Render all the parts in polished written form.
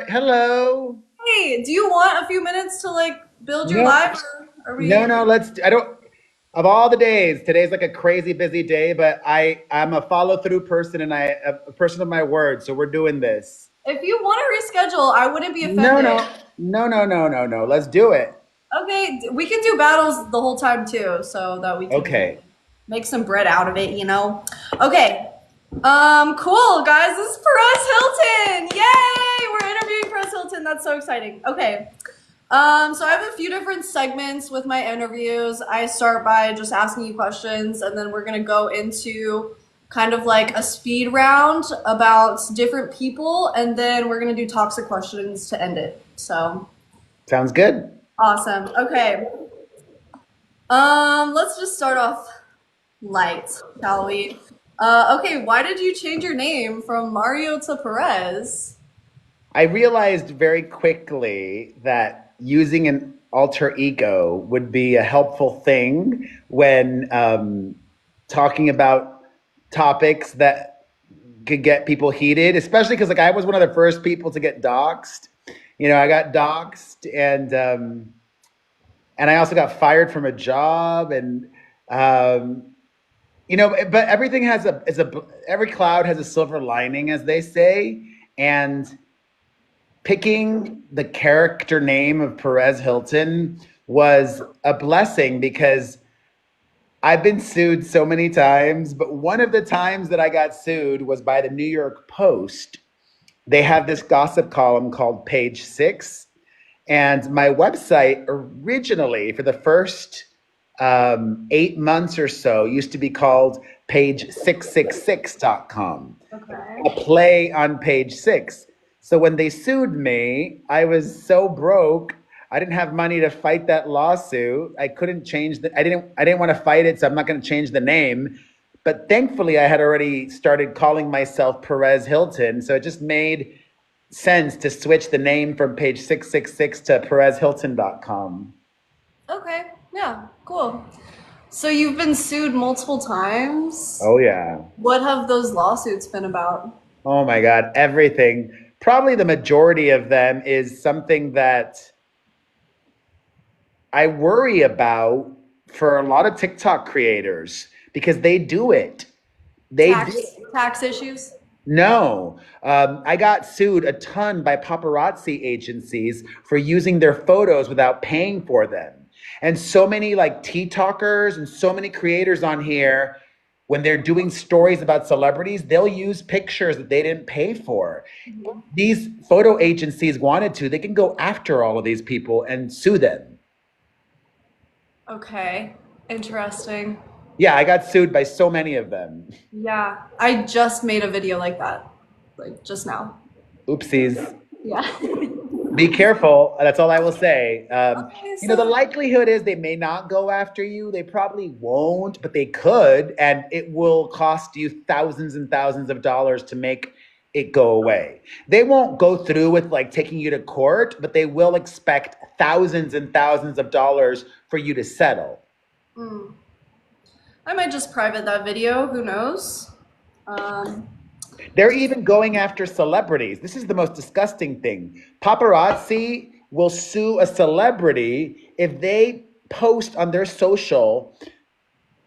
Hello. Hey, do you want a few minutes to build your No, life, or are no, we? no. I don't. Of all the days, today's like a crazy busy day, but I'm a follow through person and a person of my word. So we're doing this. If you want to reschedule, I wouldn't be No, offended. no, no, no, no, no, no. Let's do it. Okay, we can do battles the whole time too, so that we can Okay. make some bread out of it. Okay. Cool, guys. This is Perez Hilton. Yay! We're interviewing Perez Hilton. That's so exciting. Okay. So I have a few different segments with my interviews. I start by just asking you questions, and then we're gonna go into kind of like a speed round about different people, and then we're gonna do toxic questions to end it. So Sounds good. awesome. Okay. Let's just start off light, shall we? Okay, why did you change your name from Mario to Perez? I realized very quickly that using an alter ego would be a helpful thing when talking about topics that could get people heated, especially because like I was one of the first people to get doxxed. I got doxxed, and I also got fired from a job, and um, but everything has a is a every cloud has a silver lining, as they say, and picking the character name of Perez Hilton was a blessing because I've been sued so many times, but one of the times that I got sued was by the New York Post. They have this gossip column called Page Six, and my website originally, for the first 8 months or so, used to be called page666.com, a Okay. play on page six. So when they sued me, I was so broke. I didn't have money to fight that lawsuit. I couldn't change I didn't want to fight it, so I'm not going to change the name. But thankfully I had already started calling myself Perez Hilton, so it just made sense to switch the name from page 666 to perezhilton.com. Okay. Yeah. Cool. So you've been sued multiple times. Oh yeah. What have those lawsuits been about? Oh my God, everything. Probably the majority of them is something that I worry about for a lot of TikTok creators because they do it. They do. Tax issues? No, I got sued a ton by paparazzi agencies for using their photos without paying for them. And so many like TikTokers and so many creators on here, when they're doing stories about celebrities, they'll use pictures that they didn't pay for. These photo agencies wanted to, they can go after all of these people and sue them. Okay. Interesting. Yeah, I got sued by so many of them. Yeah. I just made a video like that. Like just now. Oopsies. Yeah. Be careful. That's all I will say. Okay, The so likelihood is they may not go after you. They probably won't, but they could, and it will cost you thousands and thousands of dollars to make it go away. They won't go through with like taking you to court, but they will expect thousands and thousands of dollars for you to settle. I might just private that video, who knows? Um, They're even going after celebrities. This is the most disgusting thing. Paparazzi will sue a celebrity if they post on their social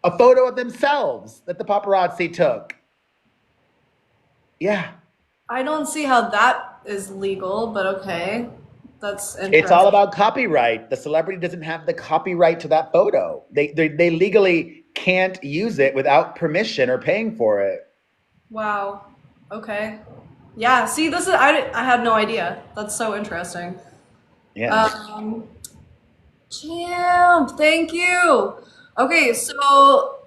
a photo of themselves that the paparazzi took. Yeah. I don't see how that is legal, but okay. That's It's all interesting. about copyright. The celebrity doesn't have the copyright to that photo. They legally can't use it without permission or paying for it. Wow. Okay. Yeah, see, I had no idea. That's so interesting. Yeah. Um, Champ, thank you. Okay, so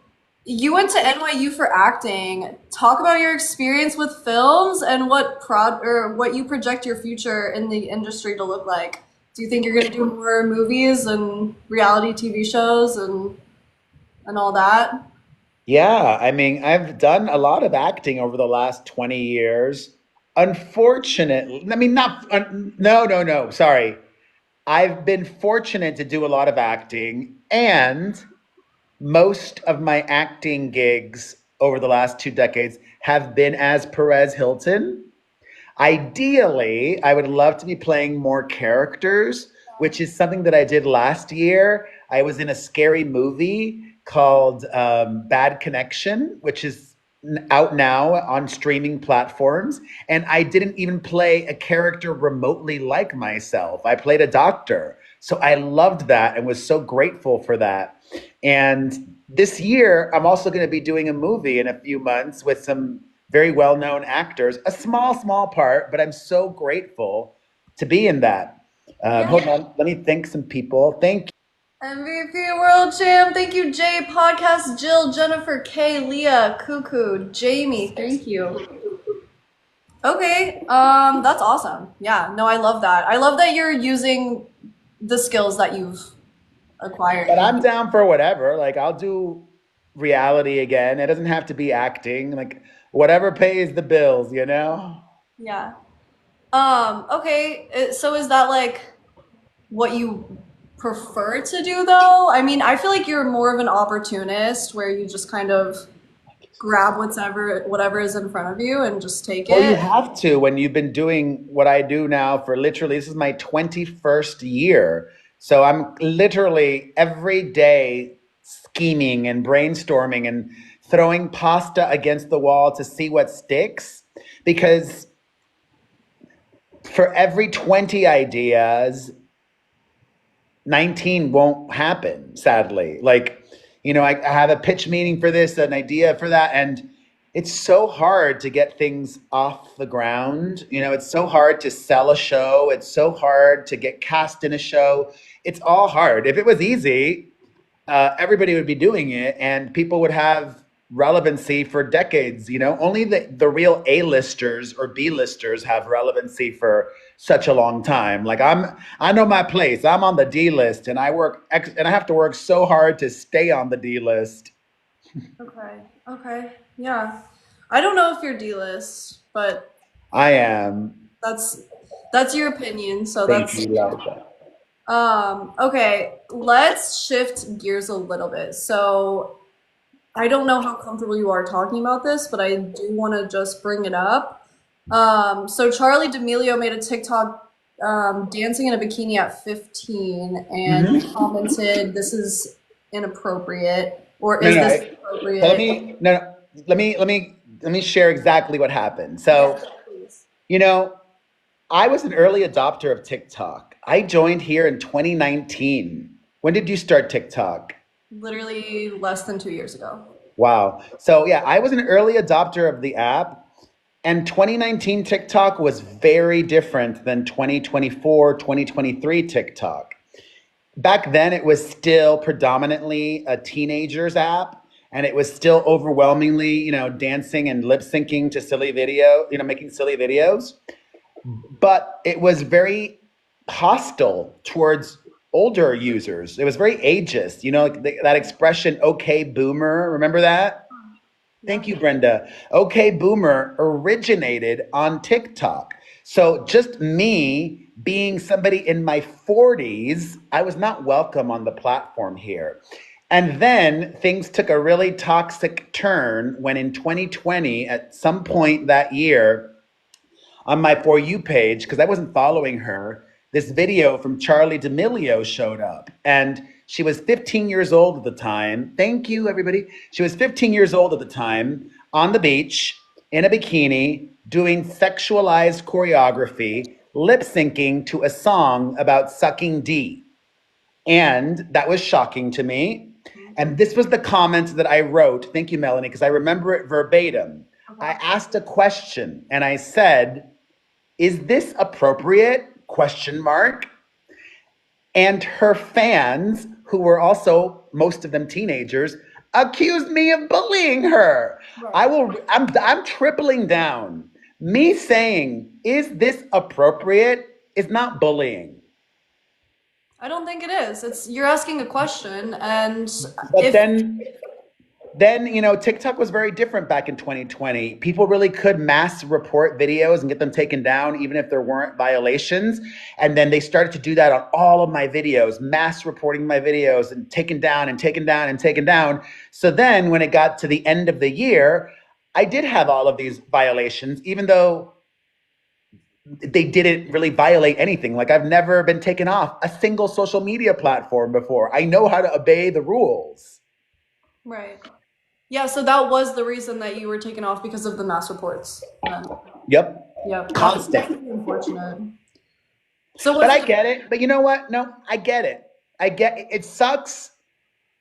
you went to NYU for acting. Talk about your experience with films and what you project your future in the industry to look like. Do you think you're gonna do more movies and reality TV shows and all that? Yeah, I mean, I've done a lot of acting over the last 20 years. Unfortunately, I mean, not, no, no, no, sorry. I've been fortunate to do a lot of acting, and most of my acting gigs over the last 2 decades have been as Perez Hilton. Ideally, I would love to be playing more characters, which is something that I did last year. I was in a scary movie called Bad Connection, which is out now on streaming platforms. And I didn't even play a character remotely like myself. I played a doctor. So I loved that and was so grateful for that. And this year, I'm also going to be doing a movie in a few months with some very well known actors, a small part, but I'm so grateful to be in that. Yeah. Hold on, let me thank some people. Thank MVP World Champ, thank you, Jay, Podcast, Jill, Jennifer, Kay, Leah, Cuckoo, Jamie, thank you. Okay, that's awesome. Yeah, no, I love that. I love that you're using the skills that you've acquired. But I'm down for whatever. Like I'll do reality again. It doesn't have to be acting. Like whatever pays the bills, you know? Yeah. Okay, so is that like what you prefer to do though? I mean, I feel like you're more of an opportunist where you just kind of grab whatever is in front of you and just take Well, you it. have to when you've been doing what I do now for literally, this is my 21st year. So I'm literally every day scheming and brainstorming and throwing pasta against the wall to see what sticks. Because for every 20 ideas, 19 won't happen, sadly. Like, I have a pitch meeting for this, an idea for that, and it's so hard to get things off the ground. It's so hard to sell a show, it's so hard to get cast in a show. It's all hard. If it was easy, everybody would be doing it and people would have relevancy for decades. Only the real A-listers or B-listers have relevancy for such a long time. Like I know my place. I'm on the D list and and I have to work so hard to stay on the D list. Okay. Okay. Yeah. I don't know if you're D-list, but I am. that's that's your opinion, so Thank that's you, Liza. okay, let's shift gears a little bit. So I don't know how comfortable you are talking about this, but I do want to just bring it up. So Charlie D'Amelio made a TikTok dancing in a bikini at 15 and Hmm. commented, "This is inappropriate," or No, "Is no. this So let appropriate?" me no, no, let me share exactly what happened. Yes, So, please. you know, I was an early adopter of TikTok. I joined here in 2019. When did you start TikTok? Literally less than 2 years ago. Wow. So, yeah, I was an early adopter of the app, and 2019 TikTok was very different than 2024, 2023 TikTok. Back then, it was still predominantly a teenager's app, and it was still overwhelmingly, dancing and lip syncing to silly video, making silly videos. But it was very hostile towards older users. It was very ageist. Like that expression "okay boomer." Remember that? Yeah. Thank you, Brenda. Okay boomer originated on TikTok. So just me being somebody in my 40s, I was not welcome on the platform here. And then things took a really toxic turn when in 2020, at some point that year, on my For You page, because I wasn't following her, this video from Charlie D'Amelio showed up. And she was 15 years old at the time. Thank you, everybody. She was 15 years old at the time on the beach in a bikini doing sexualized choreography, lip syncing to a song about sucking D. And that was shocking to me. And this was the comment that I wrote. Thank you, Melanie, because I remember it verbatim. I Okay. asked a question and I said, "Is this appropriate?" Question mark. And her fans, who were also most of them teenagers, accused me of bullying her. Right. I'm tripling down. Me saying, "Is this appropriate?" is not bullying. I don't think it is. It's you're asking a question, and But if then TikTok was very different back in 2020. People really could mass report videos and get them taken down even if there weren't violations. And then they started to do that on all of my videos, mass reporting my videos and taken down and taken down and taken down. So then when it got to the end of the year, I did have all of these violations, even though they didn't really violate anything. Like I've never been taken off a single social media platform before. I know how to obey the rules. Right. Yeah, so that was the reason that you were taken off because of the mass reports. Then. Yep. Yep, that's Constant. definitely unfortunate. So But was I it? get it. But you know what? No, I get it. I get it. It sucks,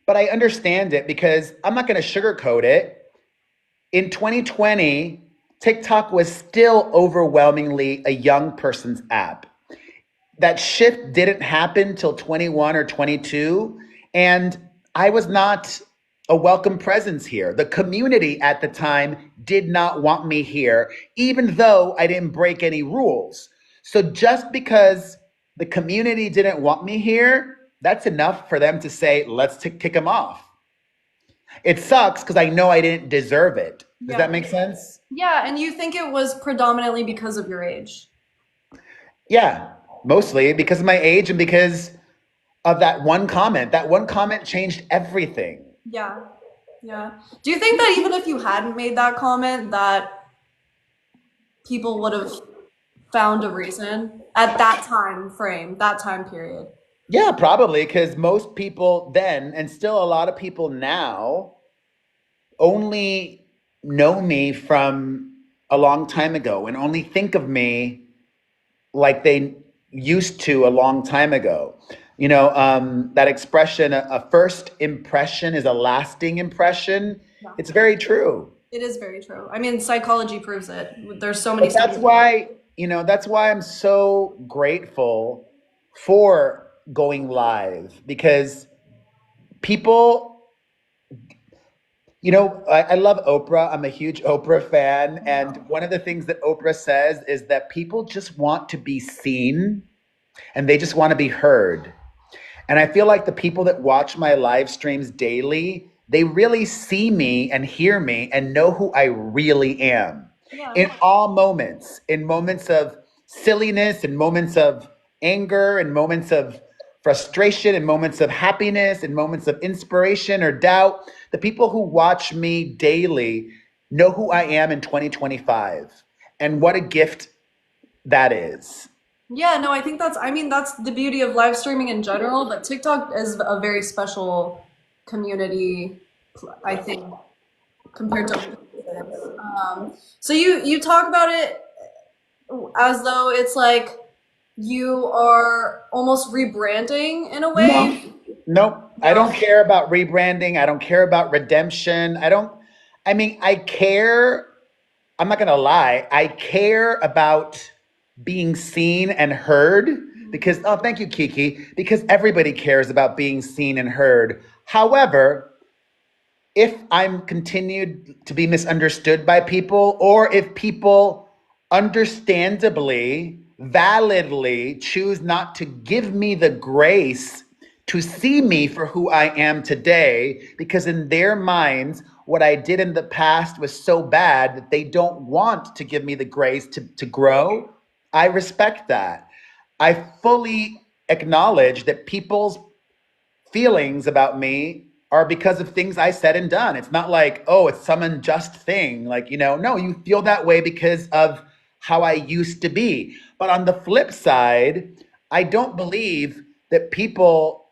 but I understand it because I'm not going to sugarcoat it. In 2020, TikTok was still overwhelmingly a young person's app. That shift didn't happen till 21 or 22. And I was not a welcome presence here. The community at the time did not want me here, even though I didn't break any rules. So just because the community didn't want me here, that's enough for them to say, let's kick him off. It sucks because I know I didn't deserve it. Does that Yeah. make sense? Yeah, and you think it was predominantly because of your age? Yeah, mostly because of my age and because of that one comment. That one comment changed everything. Yeah. Yeah. Do you think that even if you hadn't made that comment, that people would have found a reason at that time frame, that time period? Yeah, probably because most people then, and still a lot of people now, only know me from a long time ago and only think of me like they used to a long time ago. That expression, a first impression is a lasting impression. Yeah. It's very true. It is very true. I mean, psychology proves it. There's so many But studies. that's why I'm so grateful for going live because people, I love Oprah. I'm a huge Oprah fan. And one of the things that Oprah says is that people just want to be seen and they just want to be heard. And I feel like the people that watch my live streams daily, they really see me and hear me and know who I really am Yeah. in all moments, in moments of silliness, in moments of anger, in moments of frustration, in moments of happiness, in moments of inspiration or doubt. The people who watch me daily know who I am in 2025 and what a gift that is. Yeah, no, I think I mean, that's the beauty of live streaming in general, but TikTok is a very special community, I think, compared to other places. So you talk about it as though it's like you are almost rebranding in a No, way. nope. I don't No. care about rebranding. I don't care about redemption. I mean, I care. I'm not going to lie. I care about being seen and heard because, oh, thank you, Kiki, because everybody cares about being seen and heard. However, if I'm continued to be misunderstood by people, or if people understandably, validly choose not to give me the grace to see me for who I am today, because in their minds, what I did in the past was so bad that they don't want to give me the grace to grow, I respect that. I fully acknowledge that people's feelings about me are because of things I said and done. It's not like, oh, it's some unjust thing. Like, no, you feel that way because of how I used to be. But on the flip side, I don't believe that people,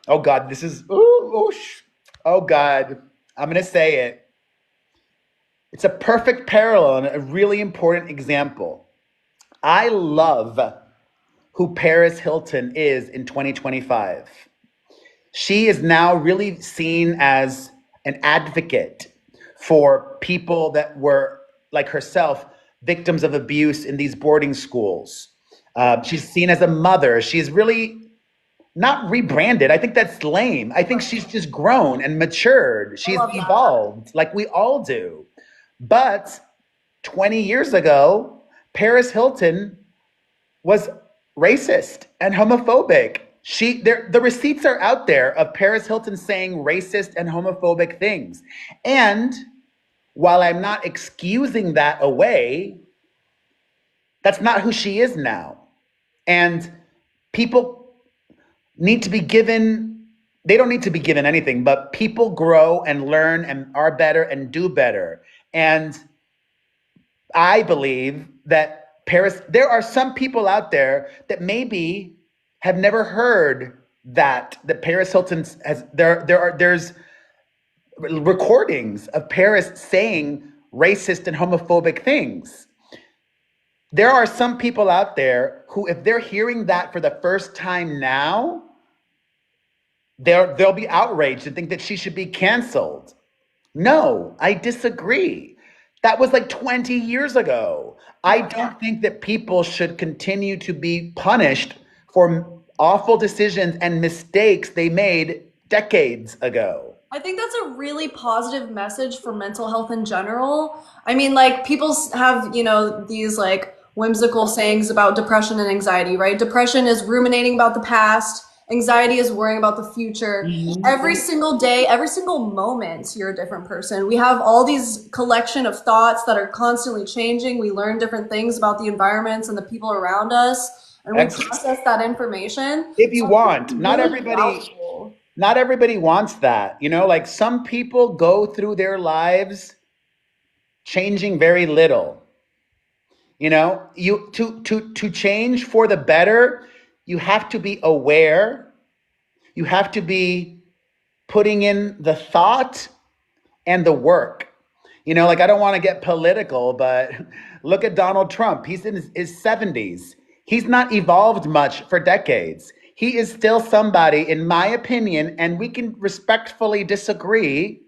oh God, this is, oh God, I'm going to say it. It's a perfect parallel and a really important example. I love who Paris Hilton is in 2025. She is now really seen as an advocate for people that were, like herself, victims of abuse in these boarding schools. She's seen as a mother. She's really not rebranded. I think that's lame. I think she's just grown and matured. I She's love that. evolved like we all do. But 20 years ago, Paris Hilton was racist and homophobic. The receipts are out there of Paris Hilton saying racist and homophobic things. And while I'm not excusing that away, that's not who she is now. And people need to be given, they don't need to be given anything, but people grow and learn and are better and do better. And I believe that Paris, there are some people out there that maybe have never heard that Paris Hilton has there's recordings of Paris saying racist and homophobic things. There are some people out there who, if they're hearing that for the first time now, they'll be outraged and think that she should be canceled. No, I disagree. That was like 20 years ago. I don't think that people should continue to be punished for awful decisions and mistakes they made decades ago. I think that's a really positive message for mental health in general. I mean, like, people have, these like whimsical sayings about depression and anxiety, right? Depression is ruminating about the past. Anxiety is worrying about the future. Every single day, every single moment, you're a different person. We have all these collection of thoughts that are constantly changing. We learn different things about the environments and the people around us, and we process that information. If you So want, it's really valuable. not everybody wants that. Like some people go through their lives changing very little. You to change for the better, you have to be aware. You have to be putting in the thought and the work. Like I don't want to get political, but look at Donald Trump. He's in his 70s. He's not evolved much for decades. He is still somebody, in my opinion, and we can respectfully disagree.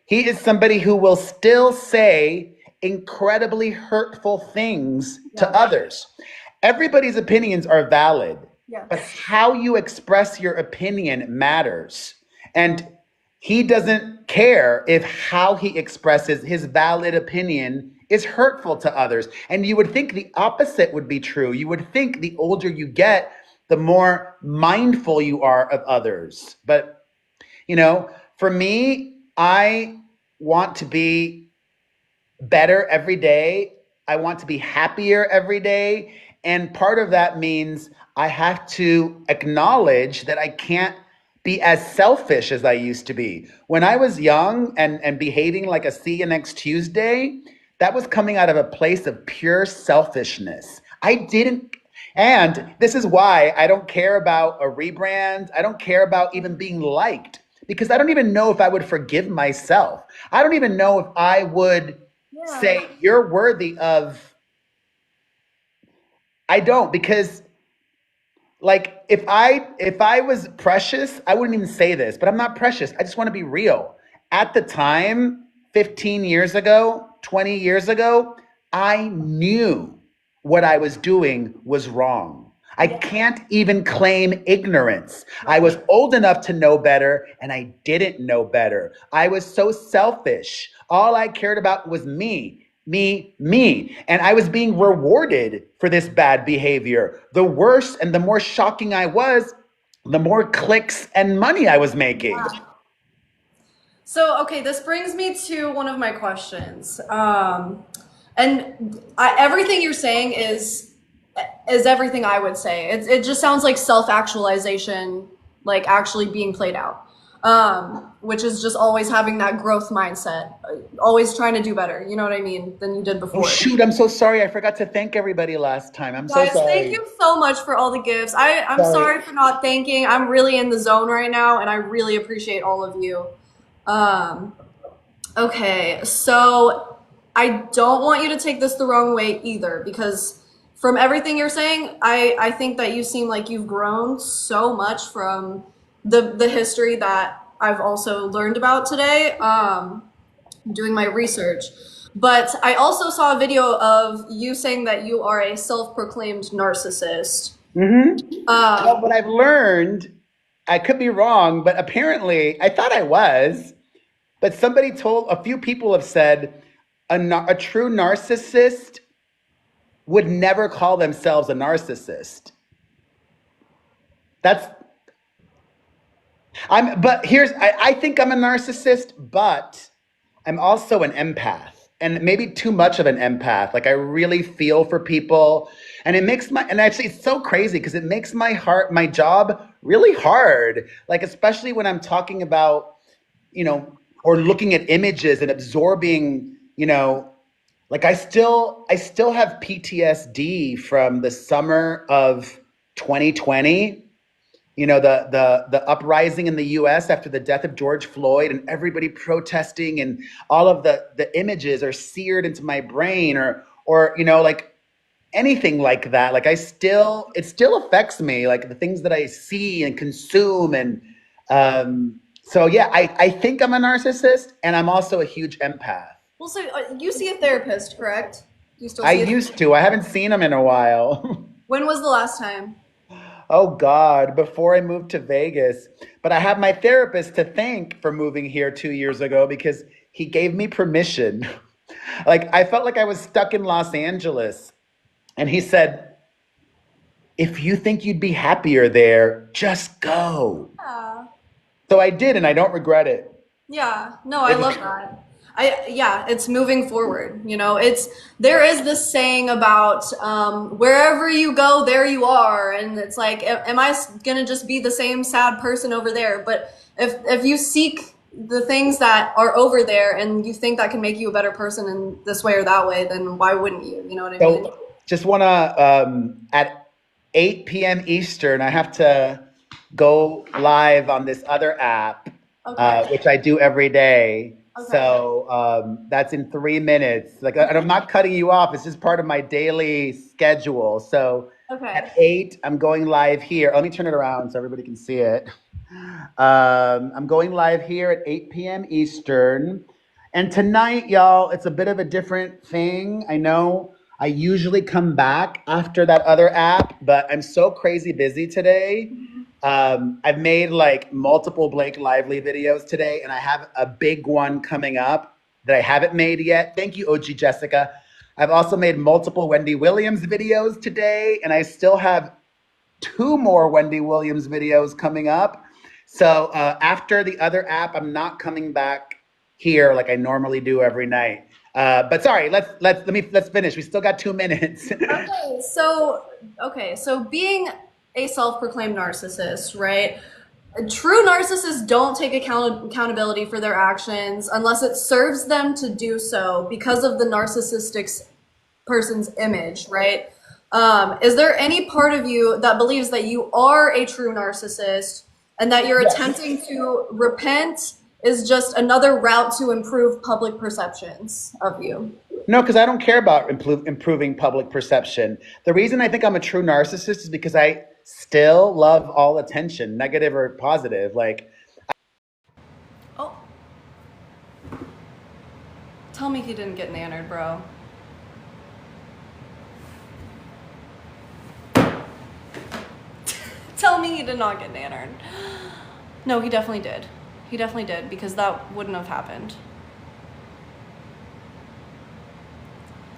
He is somebody who will still say incredibly hurtful things to others. Everybody's opinions are valid, but Yes. how you express your opinion matters. And he doesn't care if how he expresses his valid opinion is hurtful to others. And you would think the opposite would be true. You would think the older you get, the more mindful you are of others. But, for me, I want to be better every day. I want to be happier every day. And part of that means I have to acknowledge that I can't be as selfish as I used to be. When I was young and behaving like a see you next Tuesday, that was coming out of a place of pure selfishness. I didn't, and this is why I don't care about a rebrand. I don't care about even being liked because I don't even know if I would forgive myself. I don't even know if I would Yeah. say you're worthy of. I don't, because like if I was precious, I wouldn't even say this, but I'm not precious. I just want to be real. At the time, 15 years ago, 20 years ago, I knew what I was doing was wrong. I Yeah. can't even claim ignorance. I Right. was old enough to know better and I didn't know better. I was so selfish. All I cared about was me, me, me. And I was being rewarded for this bad behavior. The worse and the more shocking I was, the more clicks and money I was making. So, okay, this brings me to one of my questions. Everything you're saying is everything I would say. It just sounds like self-actualization, like actually being played out, which is just always having that growth mindset, always trying to do better. You know what I mean? Than you did Oh, before. shoot, I'm so sorry. I forgot to thank everybody last time. I'm so Guys, thank sorry. you so much for all the gifts. I'm Sorry. sorry for not thanking. I'm really in the zone right now, and I really appreciate all of you. Um, Okay, so I don't want you to take this the wrong way either, because from everything you're saying, I think that you seem like you've grown so much from the history that I've also learned about today, doing my research. But I also saw a video of you saying that you are a self-proclaimed narcissist. Well, Um, what I've learned, I could be wrong, but apparently I thought I was. But a few people have said a true narcissist would never call themselves a narcissist. That's, I think I'm a narcissist, but I'm also an empath and maybe too much of an empath. Like I really feel for people and and actually it's so crazy because it makes my job really hard. Like, especially when I'm talking about, or looking at images and absorbing, like I still have PTSD from the summer of 2020. You know, the uprising in the US after the death of George Floyd and everybody protesting, and all of the images are seared into my brain, or like anything like that. Like it still affects me, like the things that I see and consume. And so yeah, I think I'm a narcissist, and I'm also a huge empath. Well, so you see a therapist, correct? Do you still I see a used to. I haven't seen him in a while. When was the last time? Oh God, before I moved to Vegas. But I have my therapist to thank for moving here 2 years ago because he gave me permission. Like I felt like I was stuck in Los Angeles. And he said, if you think you'd be happier there, just go. Yeah. So I did, and I don't regret it. Yeah, no, I It love was that. Yeah, it's moving forward. There is this saying about wherever you go, there you are, and it's like, am I gonna just be the same sad person over there? But if you seek the things that are over there and you think that can make you a better person in this way or that way, then why wouldn't you? You know what I mean? so just want to at 8 p.m. Eastern, I have to go live on this other app, Okay. which I do every day. Okay. So that's in 3 minutes. Like, and I'm not cutting you off. It's just part of my daily schedule. So Okay. at 8, I'm going live here. Let me turn it around so everybody can see it. I'm going live here at 8 p.m. Eastern. And tonight, y'all, it's a bit of a different thing. I know I usually come back after that other app, but I'm so crazy busy today. I've made like multiple Blake Lively videos today, and I have a big one coming up that I haven't made yet. Thank you, OG Jessica. I've also made multiple Wendy Williams videos today, and I still have 2 more Wendy Williams videos coming up. So after the other app, I'm not coming back here like I normally do every night. But sorry, let's finish. We still got 2 minutes. So being a self-proclaimed narcissist, right? True narcissists don't take accountability for their actions unless it serves them to do so because of the narcissistic person's image, right? Is there any part of you that believes that you are a true narcissist and that you're Yes. attempting to repent is just another route to improve public perceptions of you? No, because I don't care about improving public perception. The reason I think I'm a true narcissist is because I still love all attention, negative or positive. Like, Oh, tell me he didn't get nannered, bro. Tell me he did not get nannered. No, he definitely did. He definitely did because that wouldn't have happened.